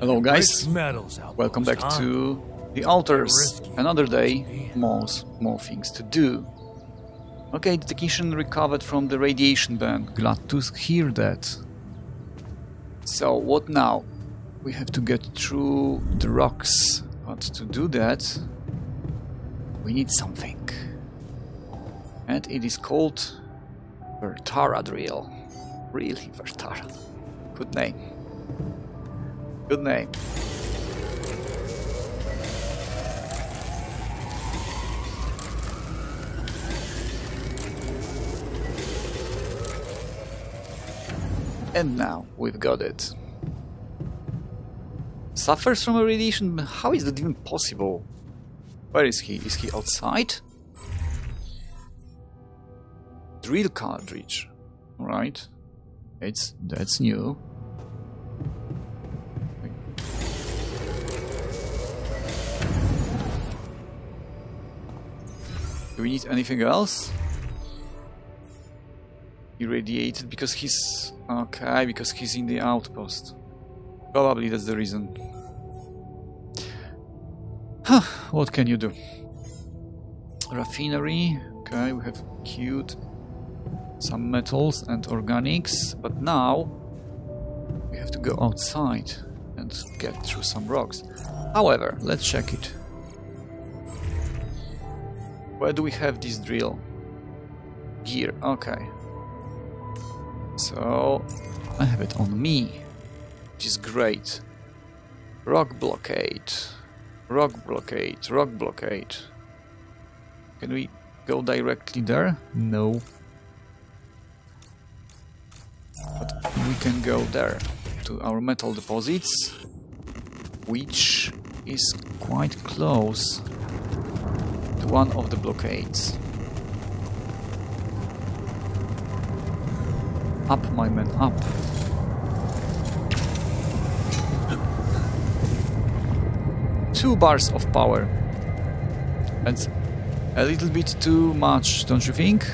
Hello guys, welcome back to the altars. Another day, more things to do. Okay, the technician recovered from the radiation ban. Glad to hear that. So what now? We have to get through the rocks, but to do that we need something. And it is called Vertara drill. Really, Vertara. Good name. Good name. And now we've got it. Suffers from a radiation? How is that even possible? Where is he? Is he outside? Drill cartridge. Alright. That's new. Do we need anything else? Irradiated because he's... okay, because he's in the outpost. Probably that's the reason. Huh, what can you do? Raffinery. Okay, we have queued some metals and organics, but now we have to go outside and get through some rocks. However, let's check it. Where do we have this drill? Gear, okay. So, I have it on me, which is great. Rock blockade. Rock blockade, rock blockade. Can we go directly there? No. But we can go there, to our metal deposits, which is quite close to one of the blockades. Up, my man, up. Two bars of power. That's a little bit too much, don't you think?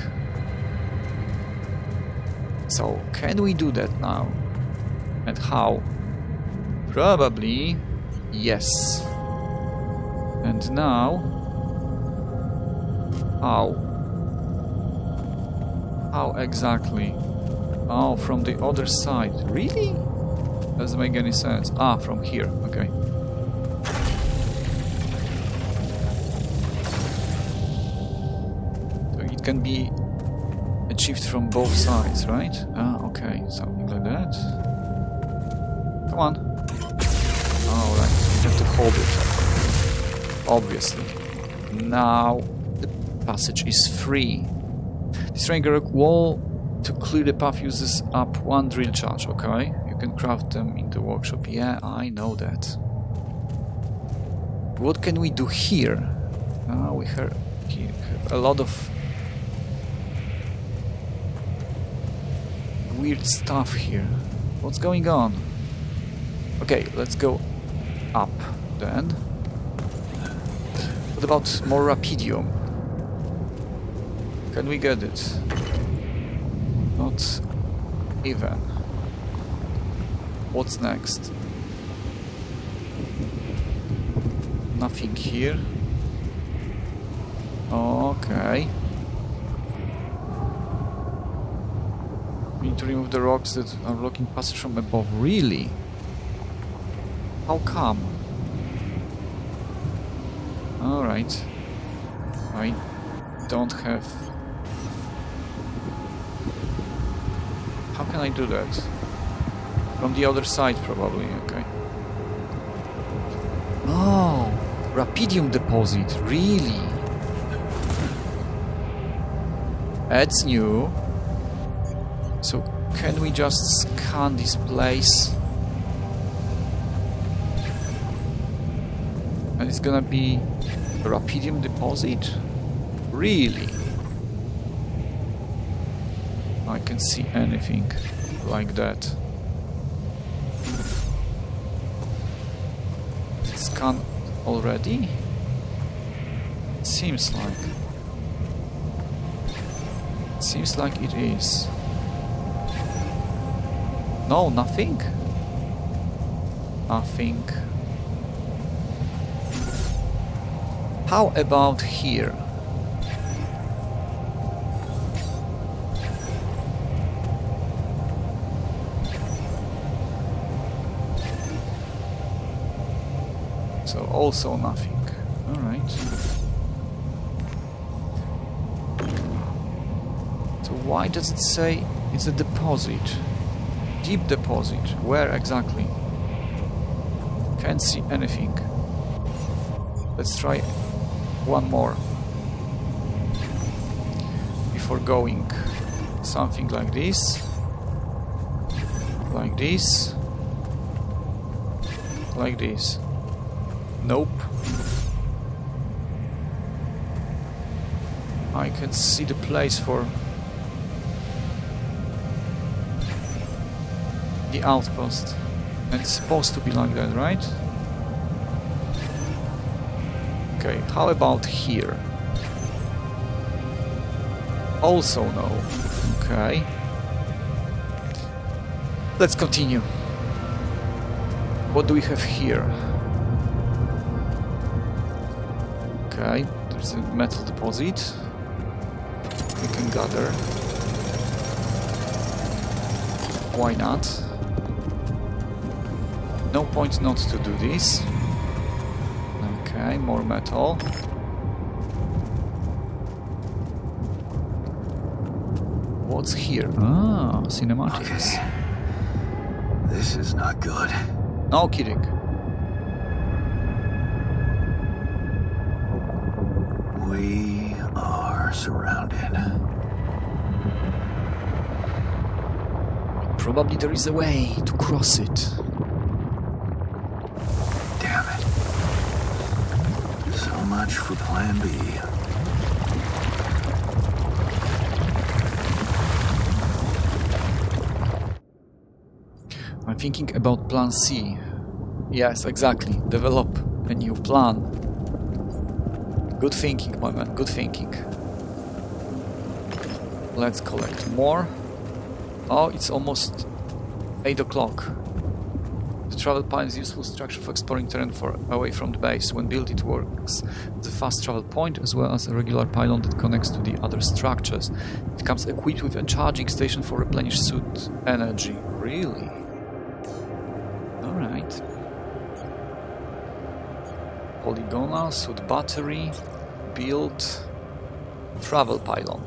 So, can we do that now? And how? Probably yes. And now, how? How exactly? Oh, from the other side. Really? Doesn't make any sense. Ah, from here. Okay. So it can be achieved from both sides, right? Ah, okay. Something like that. Come on. Alright, we have to hold it. Obviously. Now the passage is free. This Renegade wall to clear the path uses up one drill charge, okay? You can craft them in the workshop. Yeah, I know that. What can we do here? We have a lot of weird stuff here. What's going on? Okay, let's go up then. What about more rapidium? Can we get it? Not even. What's next? Nothing here. Okay. We need to remove the rocks that are blocking passage from above. Really? How come? Alright. I don't have... How can I do that? From the other side, probably, okay. Oh, rapidium deposit, really? That's new. So, can we just scan this place? And it's gonna be a rapidium deposit? Really? I can see anything like that. Scan already? It seems like. It seems like it is. No, nothing? Nothing. How about here? So also nothing. Alright. So why does it say it's a deposit? Deep deposit. Where exactly? Can't see anything. Let's try one more before going. Something like this. Like this. Like this. Nope. I can see the place for the outpost. And it's supposed to be like that, right? Okay, how about here? Also no. Okay. Let's continue. What do we have here? Okay, there's a metal deposit. We can gather. Why not? No point not to do this. Okay, more metal. What's here? Ah, cinematics. Okay. This is not good. No kidding. We are surrounded. Probably there is a way to cross it. Damn it. So much for Plan B. I'm thinking about Plan C. Yes, exactly. Develop a new plan. Good thinking, my man. Good thinking. Let's collect more. Oh, it's almost 8 o'clock. The travel pile is a useful structure for exploring terrain away from the base. When built, it works as a fast travel point as well as a regular pylon that connects to the other structures. It comes equipped with a charging station for replenished suit energy. Really? Alright. Polygonal, suit battery, build, travel pylon.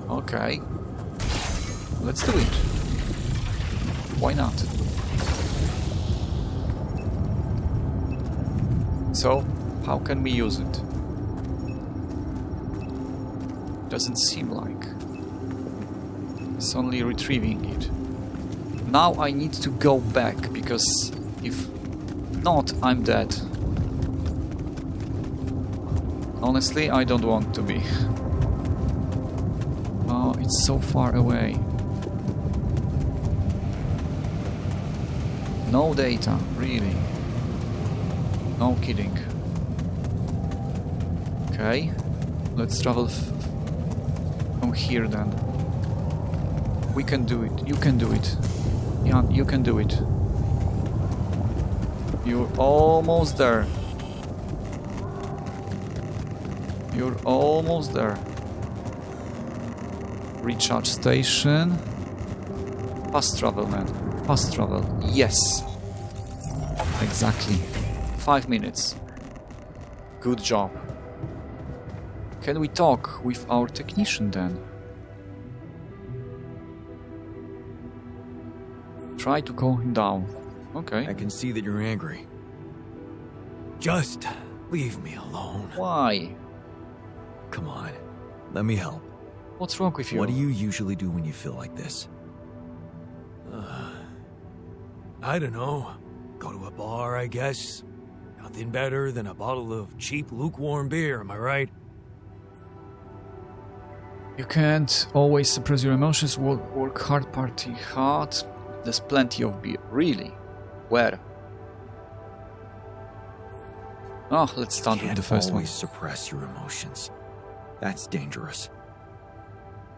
Okay. Let's do it. Why not? So, how can we use it? Doesn't seem like. It's only retrieving it. Now I need to go back, because if not, I'm dead. Honestly, I don't want to be. Oh, it's so far away. No data, really. No kidding. Okay, let's travel from here then. We can do it. You can do it. Lian, you can do it. You're almost there. You're almost there. Recharge station. Fast travel, man. Fast travel. Yes. Exactly. 5 minutes. Good job. Can we talk with our technician then? Try to calm him down. Okay. I can see that you're angry. Just leave me alone. Why? Come on, let me help. What's wrong with you? What do you usually do when you feel like this? I don't know. Go to a bar, I guess. Nothing better than a bottle of cheap, lukewarm beer, am I right? You can't always suppress your emotions. Work hard, party hard. There's plenty of beer. Really? Where? Oh, let's start with the first one. Always suppress your emotions. That's dangerous.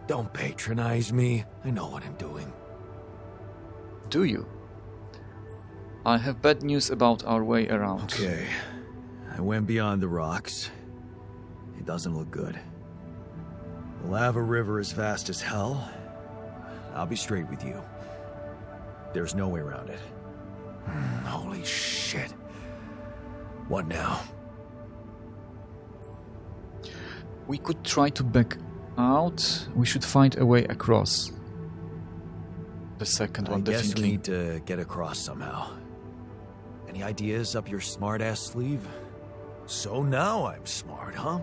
Don't patronize me. I know what I'm doing. Do you? I have bad news about our way around. Okay. I went beyond the rocks. It doesn't look good. The lava river is fast as hell. I'll be straight with you. There's no way around it. Holy shit. What now? We could try to back out. We should find a way across. The second one, I guess we definitely. need to get across somehow. Any ideas up your smart-ass sleeve? So now I'm smart, huh?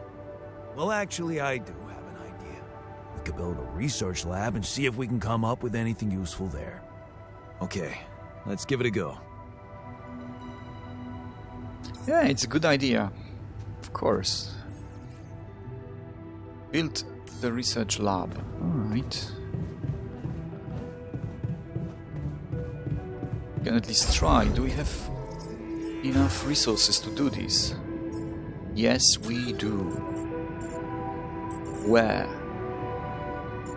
Well, actually, I do have an idea. We could build a research lab and see if we can come up with anything useful there. Okay, let's give it a go. Yeah, it's a good idea. Of course. Build the research lab. Alright. We can at least try. Do we have enough resources to do this? Yes, we do. Where?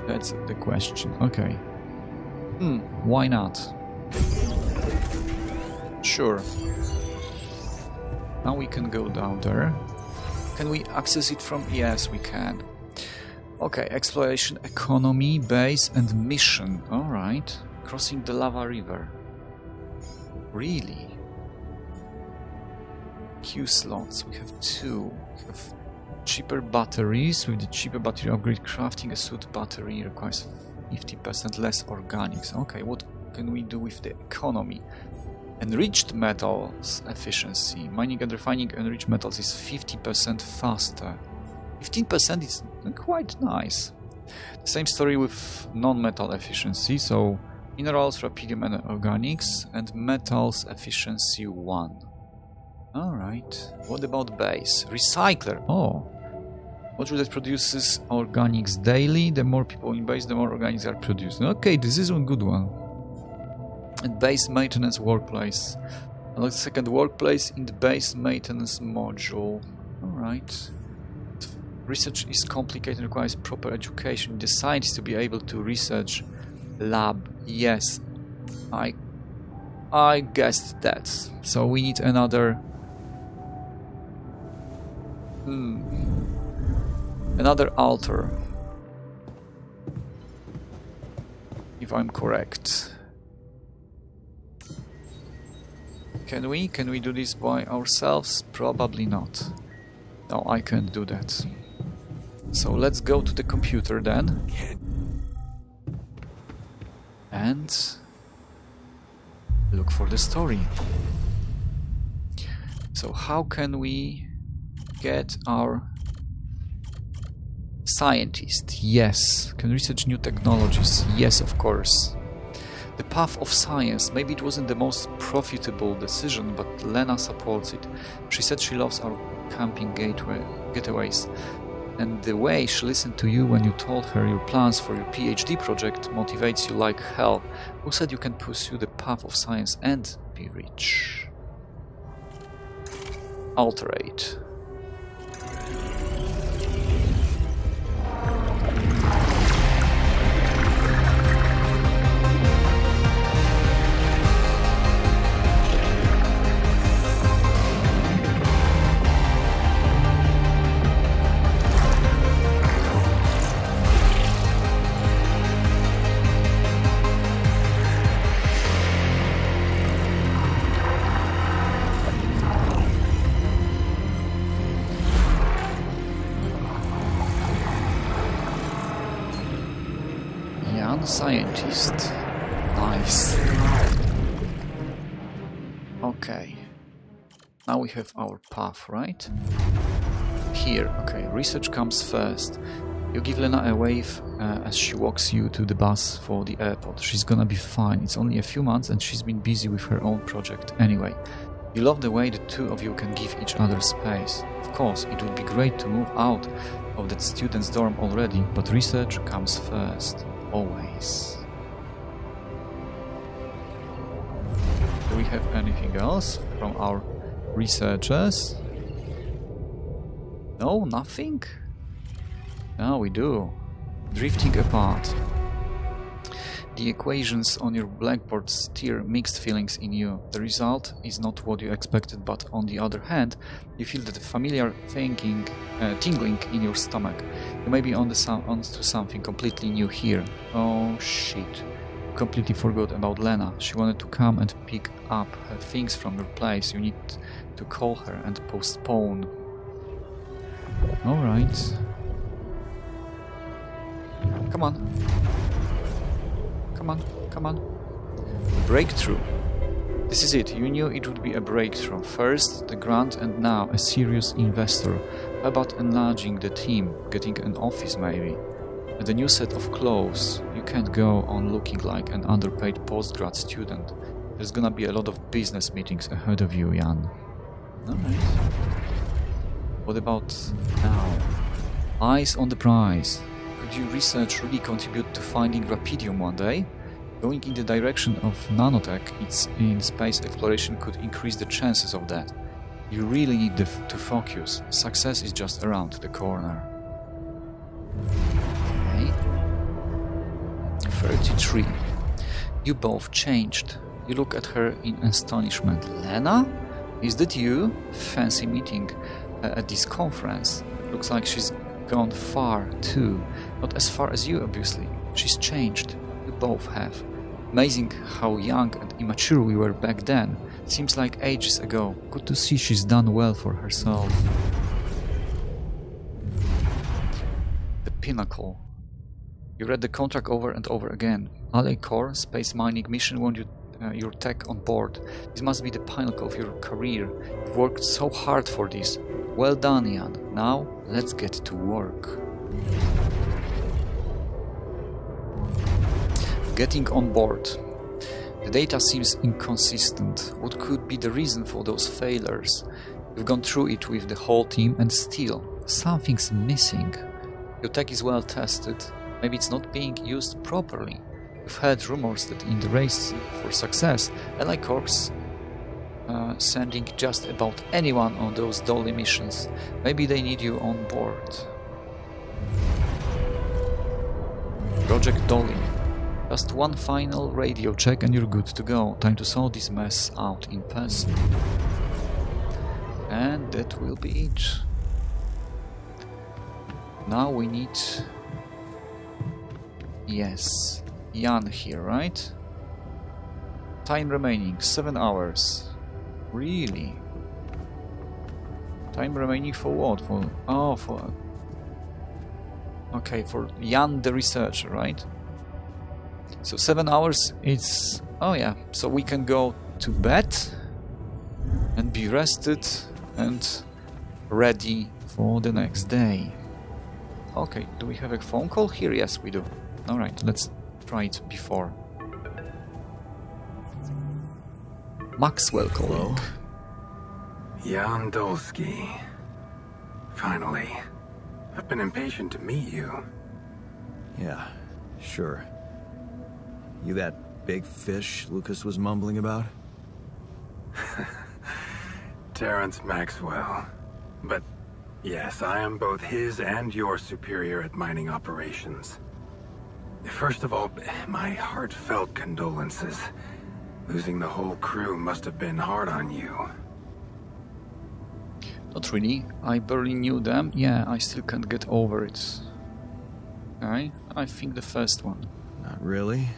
That's the question. Okay. Why not? Sure. Now we can go down there. Can we access it from? Yes, we can. Okay, exploration, economy, base, and mission. Alright. Crossing the lava river. Really? Q slots. We have 2. We have cheaper batteries. With the cheaper battery upgrade, crafting a suit battery requires 50% less organics. Okay, what can we do with the economy? Enriched metals efficiency. Mining and refining enriched metals is 50% faster. 15% is quite nice. The same story with non-metal efficiency. So minerals, rubidium, and organics, and metals efficiency 1. Alright. What about base? Recycler. Oh. Module that produces organics daily. The more people in base, the more organics are produced. Okay, this is a good one. And base maintenance workplace. Unlock the second workplace in the base maintenance module. Alright. Research is complicated and requires proper education. The scientists to be able to research lab. Yes. I guessed that. So we need another another altar, if I'm correct. Can we do this by ourselves? Probably not. No, I can't do that. So let's go to the computer then. And look for the story. So how can we get our scientist? Yes. Can research new technologies? Yes, of course. The path of science. Maybe it wasn't the most profitable decision, but Lena supports it. She said she loves our camping getaways. And the way she listened to you when you told her your plans for your PhD project motivates you like hell. Who said you can pursue the path of science and be rich? Alterate. Scientist. Nice. Okay. Now we have our path, right? Here. Okay, research comes first. You give Lena a wave as she walks you to the bus for the airport. She's gonna be fine. It's only a few months and she's been busy with her own project anyway. You love the way the two of you can give each other space. Of course, it would be great to move out of that student's dorm already, but research comes first. Always. Do we have anything else from our researchers? No, nothing? No, we do. Drifting apart. The equations on your blackboard stir mixed feelings in you. The result is not what you expected, but on the other hand, you feel that familiar tingling in your stomach. You may be onto something completely new here. Oh shit. Completely forgot about Lena. She wanted to come and pick up her things from your place. You need to call her and postpone. Alright. Come on. Come on, come on. Breakthrough. This is it. You knew it would be a breakthrough. First, the grant, and now a serious investor. How about enlarging the team? Getting an office, maybe? And a new set of clothes. You can't go on looking like an underpaid postgrad student. There's gonna be a lot of business meetings ahead of you, Jan. Alright. What about now? Eyes on the prize. Could your research really contribute to finding Rapidium one day? Going in the direction of nanotech in space exploration could increase the chances of that. You really need to focus. Success is just around the corner. Okay. 33. You both changed. You look at her in astonishment. Lena? Is that you? Fancy meeting at this conference. Looks like she's gone far too. Not as far as you, obviously. She's changed. You both have. Amazing how young and immature we were back then. Seems like ages ago. Good to see she's done well for herself. The pinnacle. You read the contract over and over again. Alley Core space mining mission wanted your tech on board. This must be the pinnacle of your career. You've worked so hard for this. Well done, Ian. Now, let's get to work. Getting on board. The data seems inconsistent. What could be the reason for those failures? We've gone through it with the whole team and still, something's missing. Your tech is well tested. Maybe it's not being used properly. We've heard rumors that in the race for success, Ally Corp's sending just about anyone on those Dolly missions. Maybe they need you on board. Project Dolly. Just one final radio check and you're good to go. Time to sort this mess out in person. And that will be it. Now we need... Yes, Jan here, right? Time remaining, 7 hours. Really? Time remaining for what? For... Okay, for Jan the researcher, right? So 7 hours, it's... Oh yeah, so we can go to bed and be rested and ready for the next day. Okay, do we have a phone call here? Yes, we do. Alright, let's try it before. Maxwell calling. Jan Dolsky. Finally. I've been impatient to meet you. Yeah, sure. You that big fish Lucas was mumbling about? Terrence Maxwell. But yes, I am both his and your superior at mining operations. First of all, my heartfelt condolences. Losing the whole crew must have been hard on you. Not really. I barely knew them. Yeah, I still can't get over it. I think the first one. Not really.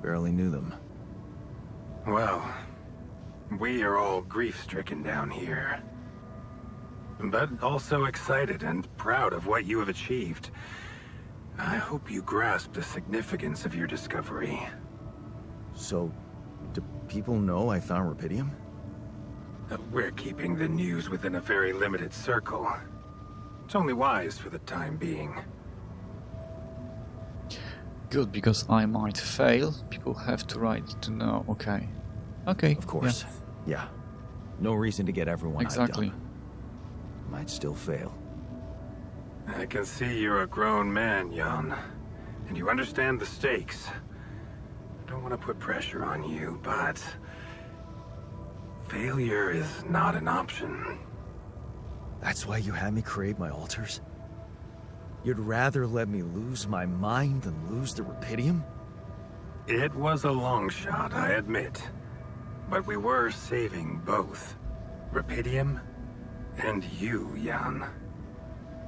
Barely knew them. Well, we are all grief-stricken down here. But also excited and proud of what you have achieved. I hope you grasp the significance of your discovery. So, do people know I found Rapidium? We're keeping the news within a very limited circle. It's only wise for the time being. Good, because I might fail. People have the right to know. Okay. Okay. Of course. Yeah. No reason to get everyone exactly. Might still fail. I can see you're a grown man, Jan. And you understand the stakes. I don't want to put pressure on you, but... failure is not an option. That's why you had me create my altars? You'd rather let me lose my mind than lose the Rapidium? It was a long shot, I admit. But we were saving both. Rapidium and you, Lian.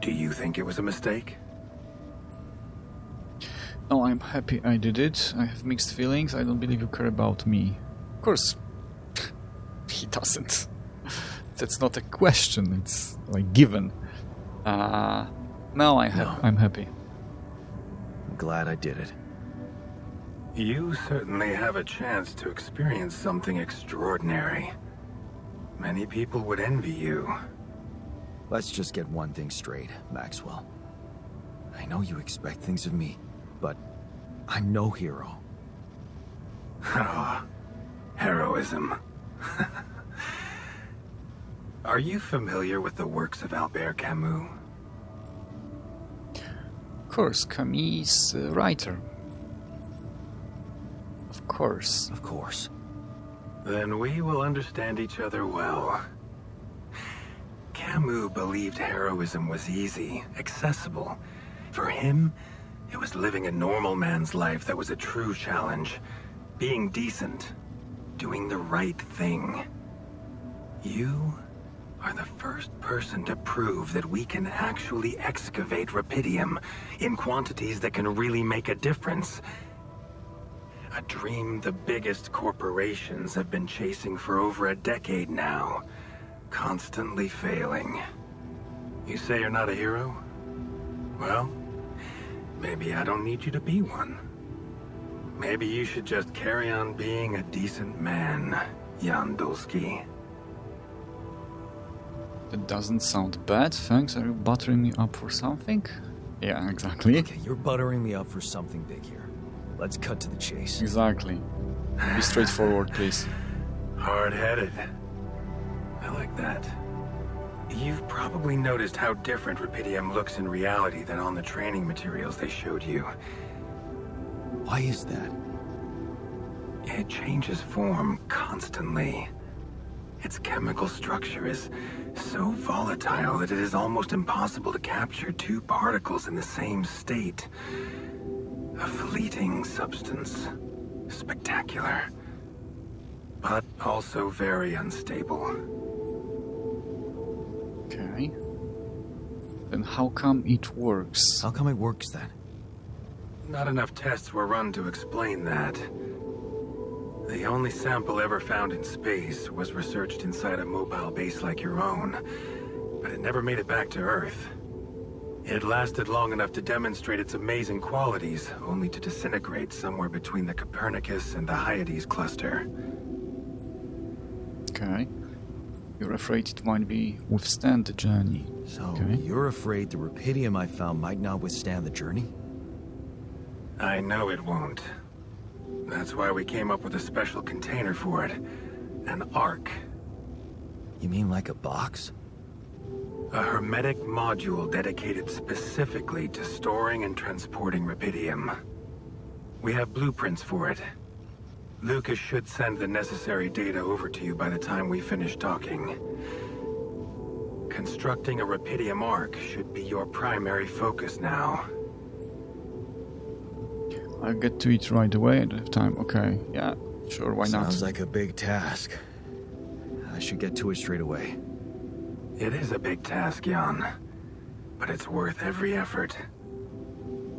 Do you think it was a mistake? No, I'm happy I did it. I have mixed feelings. I don't believe you care about me. Of course, he doesn't. That's not a question. It's like given. No, I'm happy. I'm glad I did it. You certainly have a chance to experience something extraordinary. Many people would envy you. Let's just get one thing straight, Maxwell. I know you expect things of me, but I'm no hero. Ah, heroism. Are you familiar with the works of Albert Camus? Of course, Camus is a writer. Of course. Of course. Then we will understand each other well. Camus believed heroism was easy, accessible. For him, it was living a normal man's life that was a true challenge. Being decent. Doing the right thing. You are the first person to prove that we can actually excavate Rapidium in quantities that can really make a difference. A dream the biggest corporations have been chasing for over a decade now, constantly failing. You say you're not a hero? Well, maybe I don't need you to be one. Maybe you should just carry on being a decent man, Jan Dulski. That doesn't sound bad, thanks. Are you buttering me up for something? Yeah, exactly. Okay, you're buttering me up for something big here. Let's cut to the chase. Exactly. Be straightforward, please. Hard-headed. I like that. You've probably noticed how different Rapidium looks in reality than on the training materials they showed you. Why is that? It changes form constantly. Its chemical structure is so volatile that it is almost impossible to capture two particles in the same state. A fleeting substance. Spectacular. But also very unstable. Okay. Then how come it works? How come it works then? Not enough tests were run to explain that. The only sample ever found in space was researched inside a mobile base like your own, but it never made it back to Earth. It lasted long enough to demonstrate its amazing qualities, only to disintegrate somewhere between the Copernicus and the Hyades cluster. Okay. You're afraid it might be withstand the journey. So, Okay. you're afraid the Rapidium I found might not withstand the journey? I know it won't. That's why we came up with a special container for it. An Ark. You mean like a box? A hermetic module dedicated specifically to storing and transporting Rapidium. We have blueprints for it. Lucas should send the necessary data over to you by the time we finish talking. Constructing a Rapidium Ark should be your primary focus now. I'll get to it right away. I don't have time. Okay. Yeah, sure, why not? Sounds like a big task. I should get to it straight away. It is a big task, Jan, but it's worth every effort.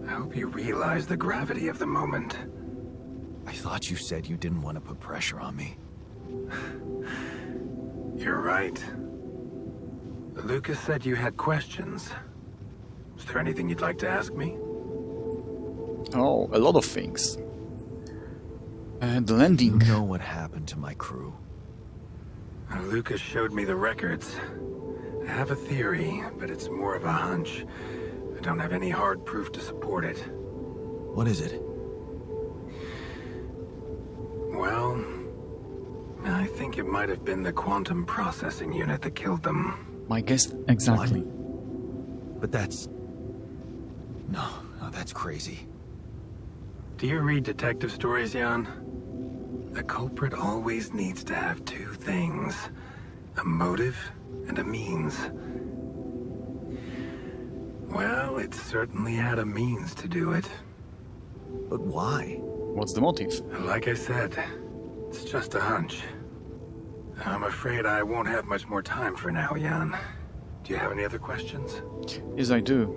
I hope you realize the gravity of the moment. I thought you said you didn't want to put pressure on me. You're right. Lucas said you had questions. Is there anything you'd like to ask me? Oh, a lot of things. The landing. You know what happened to my crew. Lucas showed me the records. I have a theory, but it's more of a hunch. I don't have any hard proof to support it. What is it? Well, I think it might have been the quantum processing unit that killed them. My guess exactly. But that's... No, that's crazy. Do you read detective stories, Jan? The culprit always needs to have two things. A motive and a means. Well, it certainly had a means to do it. But why? What's the motive? Like I said, it's just a hunch. I'm afraid I won't have much more time for now, Lian. Do you have any other questions? Yes, I do.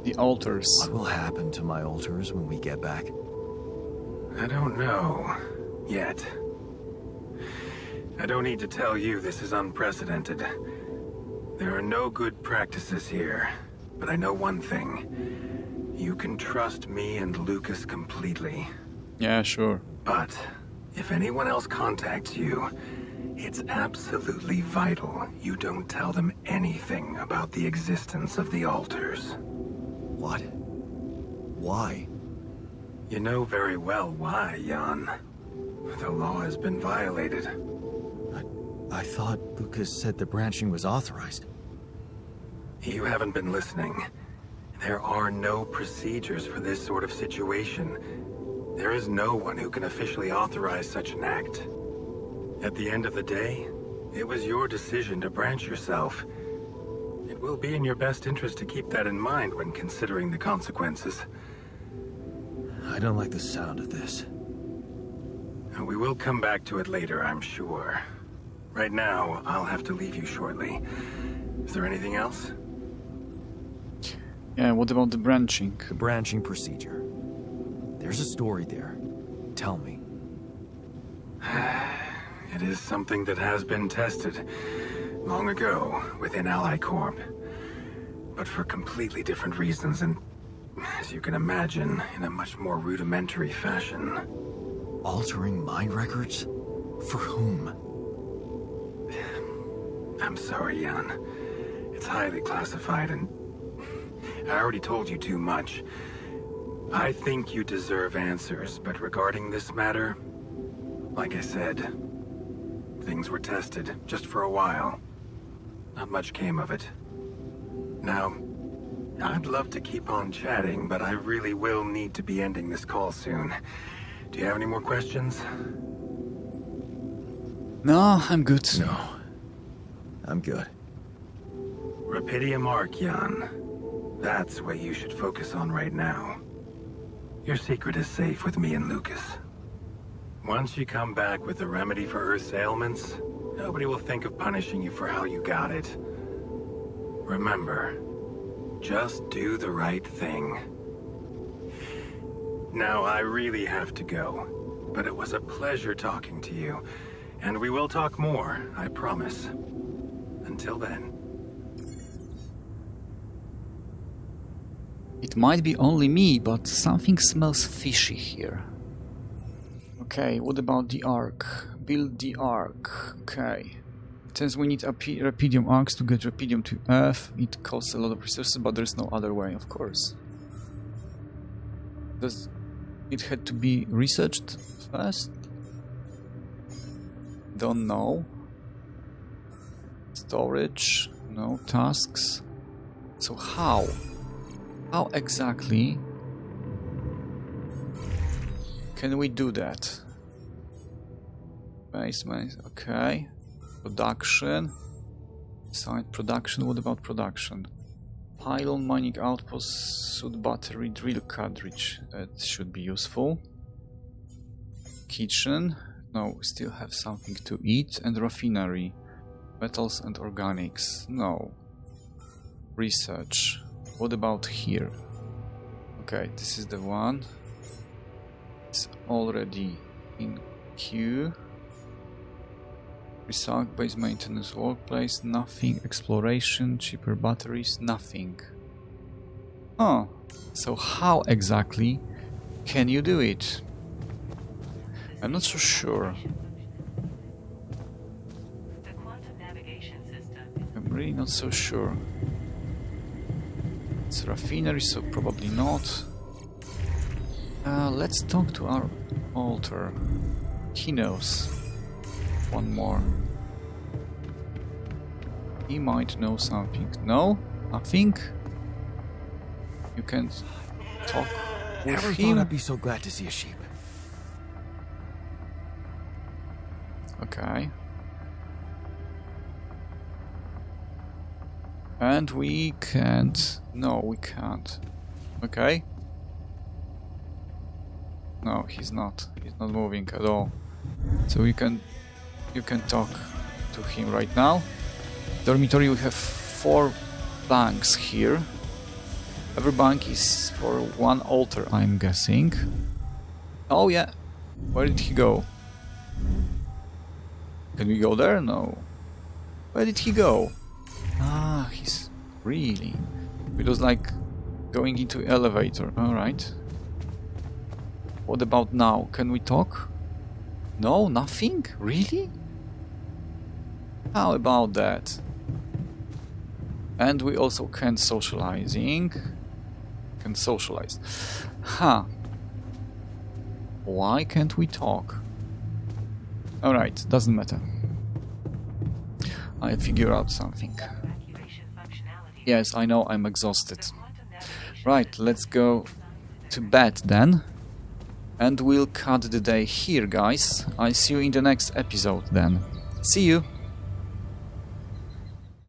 The altars. What will happen to my altars when we get back? I don't know. Yet. I don't need to tell you this is unprecedented. There are no good practices here. But I know one thing. You can trust me and Lucas completely. Yeah, sure. But if anyone else contacts you, it's absolutely vital you don't tell them anything about the existence of the altars. What? Why? You know very well why, Lian. The law has been violated. I thought Lucas said the branching was authorized. You haven't been listening. There are no procedures for this sort of situation. There is no one who can officially authorize such an act. At the end of the day, it was your decision to branch yourself. It will be in your best interest to keep that in mind when considering the consequences. I don't like the sound of this. We will come back to it later, I'm sure. Right now, I'll have to leave you shortly. Is there anything else? Yeah, what about the branching? The branching procedure. There's a story there. Tell me. It is something that has been tested long ago within Ally Corp. But for completely different reasons and, as you can imagine, in a much more rudimentary fashion. Altering mind records? For whom? I'm sorry, Lian. It's highly classified and I already told you too much. I think you deserve answers, but regarding this matter, like I said, things were tested just for a while. Not much came of it. Now, I'd love to keep on chatting, but I really will need to be ending this call soon. Do you have any more questions? No, I'm good. No. I'm good. Rapidium Arc, Lian. That's what you should focus on right now. Your secret is safe with me and Lucas. Once you come back with a remedy for Earth's ailments, nobody will think of punishing you for how you got it. Remember, just do the right thing. Now, I really have to go, but it was a pleasure talking to you, and we will talk more, I promise. Until then. It might be only me, but something smells fishy here. Okay, what about the arc? Build the arc. Okay. Since we need Rapidium arcs to get Rapidium to Earth, it costs a lot of resources, but there's no other way, of course. Does it had to be researched first? Don't know. Storage, no. Tasks. So how? How exactly can we do that? Basement, okay. Production. Side production, what about production? Pylon, mining outpost, suit battery, drill cartridge. That should be useful. Kitchen. No, still have something to eat. And refinery. Metals and organics. No. Research. What about here? Okay, this is the one. It's already in queue. Research, base maintenance, workplace, nothing. Exploration, cheaper batteries, nothing. Oh, so how exactly can you do it? I'm not so sure. I'm really not so sure. It's a refinery, so probably not. Let's talk to our altar. He knows. One more. He might know something. No? Nothing? You can talk with Never him? thought I'd be so glad to see a sheep. Okay. And we can't... No, we can't. Okay. No, he's not. He's not moving at all. So you can talk to him right now. Dormitory, we have 4 banks here. Every bank is for 1 altar, I'm guessing. Oh yeah. Where did he go? Can we go there? No. Where did he go? Ah, he's really... It was like going into elevator. Alright. What about now? Can we talk? No, nothing? Really? How about that? And we also can socializing. Can socialize. Huh. Why can't we talk? Alright, doesn't matter. I figure out something. Yes, I know I'm exhausted. Right, let's go to bed then. And we'll cut the day here, guys. I'll see you in the next episode then. See you!